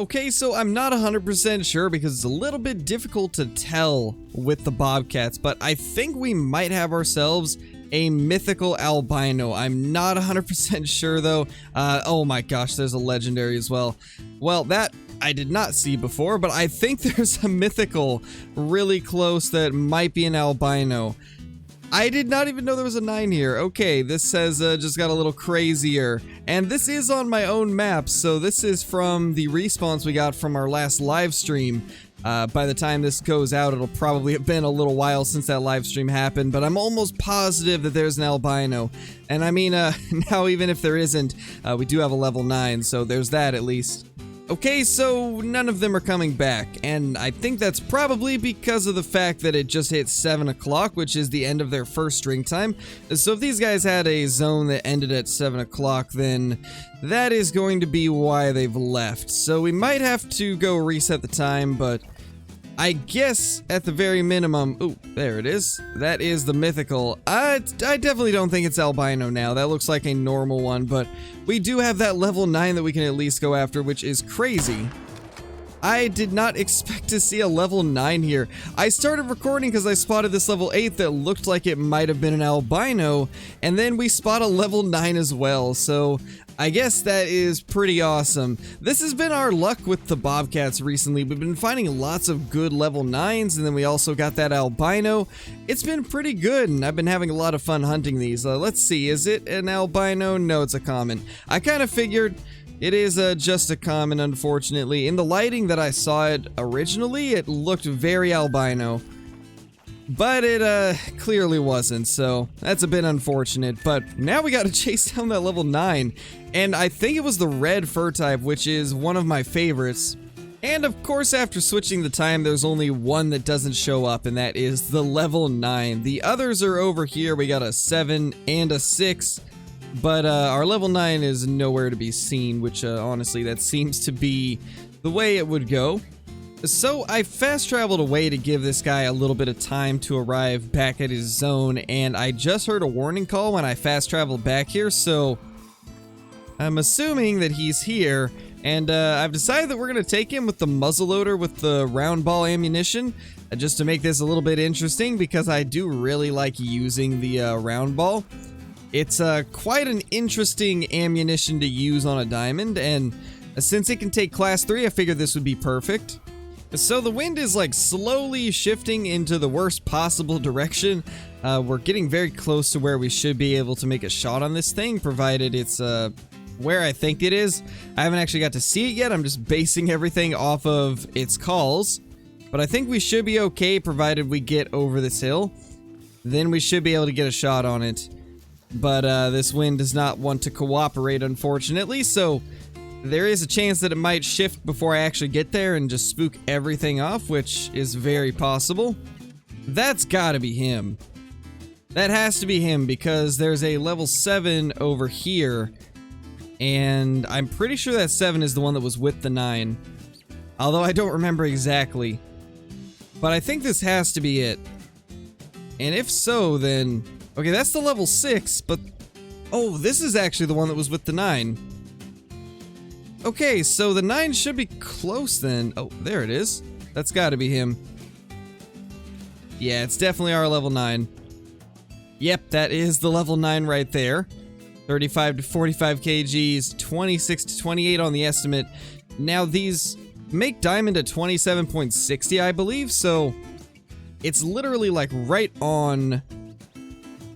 Okay, so I'm not 100% sure because it's a little bit difficult to tell with the Bobcats, but I think we might have ourselves a mythical albino. I'm not 100% sure though. Oh my gosh, there's a legendary as well. Well, that I did not see before, but I think there's a mythical really close that might be an albino. I did not even know there was a 9 here. Okay, this says just got a little crazier. And this is on my own map, so this is from the respawns we got from our last live stream. By the time this goes out, it'll probably have been a little while since that live stream happened, but I'm almost positive that there's an albino. And I mean, now even if there isn't, we do have a level 9, so there's that at least. Okay, so none of them are coming back, and I think that's probably because of the fact that it just hit 7 o'clock, which is the end of their first string time. So if these guys had a zone that ended at 7 o'clock, then that is going to be why they've left. So we might have to go reset the time, but I guess at the very minimum, ooh, there it is. That is the mythical. I definitely don't think it's albino now. That looks like a normal one, but we do have that level 9 that we can at least go after, which is crazy. I did not expect to see a level 9 here. I started recording because I spotted this level 8 that looked like it might have been an albino, and then we spot a level 9 as well, so I guess that is pretty awesome. This has been our luck with the Bobcats recently. We've been finding lots of good level 9s, and then we also got that albino. It's been pretty good, and I've been having a lot of fun hunting these. Let's see, is it an albino? No, it's a common. I kind of figured it is just a common, unfortunately. In the lighting that I saw it originally, it looked very albino. But it clearly wasn't, so that's a bit unfortunate. But now we gotta chase down that level 9. And I think it was the red fur type, which is one of my favorites. And of course, after switching the time, there's only one that doesn't show up, and that is the level 9. The others are over here. We got a 7 and a 6. But our level 9 is nowhere to be seen, which honestly, that seems to be the way it would go. So I fast traveled away to give this guy a little bit of time to arrive back at his zone, and I just heard a warning call when I fast traveled back here, so I'm assuming that he's here. And I've decided that we're going to take him with the muzzleloader with the round ball ammunition, just to make this a little bit interesting, because I do really like using the round ball. It's quite an interesting ammunition to use on a diamond, and since it can take class 3, I figured this would be perfect. So the wind is like slowly shifting into the worst possible direction. We're getting very close to where we should be able to make a shot on this thing, provided it's where I think it is. I haven't actually got to see it yet. I'm just basing everything off of its calls. But I think we should be okay, provided we get over this hill. Then we should be able to get a shot on it. But this wind does not want to cooperate, unfortunately, so there is a chance that it might shift before I actually get there and just spook everything off, which is very possible. That's gotta be him. That has to be him, because there's a level 7 over here, and I'm pretty sure that 7 is the one that was with the 9. Although I don't remember exactly. But I think this has to be it. And if so, then okay, that's the level 6, but oh, this is actually the one that was with the 9. Okay, so the 9 should be close then. Oh, there it is. That's gotta be him. Yeah, it's definitely our level 9. Yep, that is the level 9 right there. 35 to 45 kgs, 26 to 28 on the estimate. Now these make diamond at 27.60, I believe, so it's literally like right on,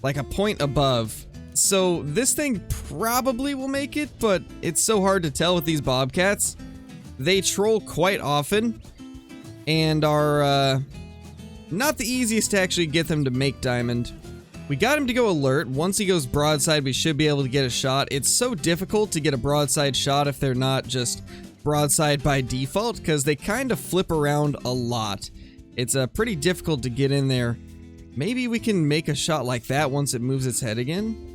like a point above. So this thing probably will make it, but it's so hard to tell with these Bobcats. They troll quite often and are not the easiest to actually get them to make diamond. We got him to go alert. Once he goes broadside, we should be able to get a shot. It's so difficult to get a broadside shot if they're not just broadside by default, because they kind of flip around a lot. It's pretty difficult to get in there. Maybe we can make a shot like that once it moves its head again.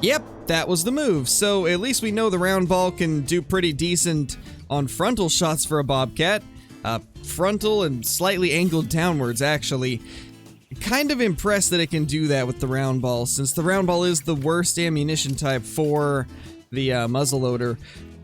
Yep, that was the move. So at least we know the round ball can do pretty decent on frontal shots for a Bobcat. Frontal and slightly angled downwards, actually. Kind of impressed that it can do that with the round ball, since the round ball is the worst ammunition type for the muzzleloader.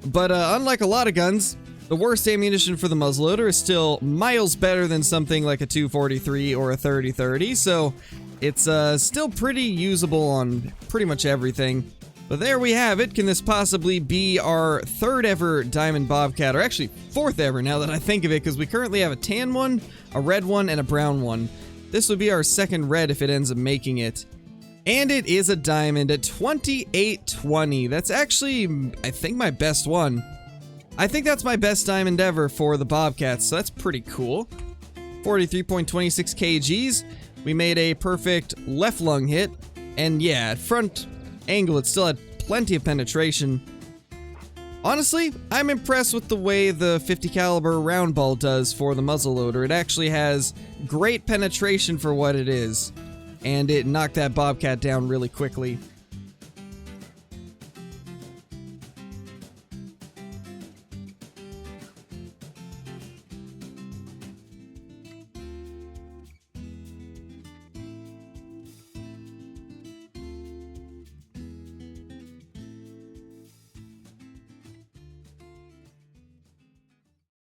But unlike a lot of guns, the worst ammunition for the muzzleloader is still miles better than something like a 243 or a 30-30, so it's still pretty usable on pretty much everything. But there we have it. Can this possibly be our 3rd ever Diamond Bobcat, or actually 4th ever now that I think of it, because we currently have a tan one, a red one, and a brown one. This would be our 2nd red if it ends up making it. And it is a diamond at 2820. That's actually, I think, my best one. I think that's my best diamond ever for the Bobcats, so that's pretty cool. 43.26 kgs. We made a perfect left lung hit. And yeah, at front angle, it still had plenty of penetration. Honestly, I'm impressed with the way the 50 caliber round ball does for the muzzleloader. It actually has great penetration for what it is, and it knocked that Bobcat down really quickly.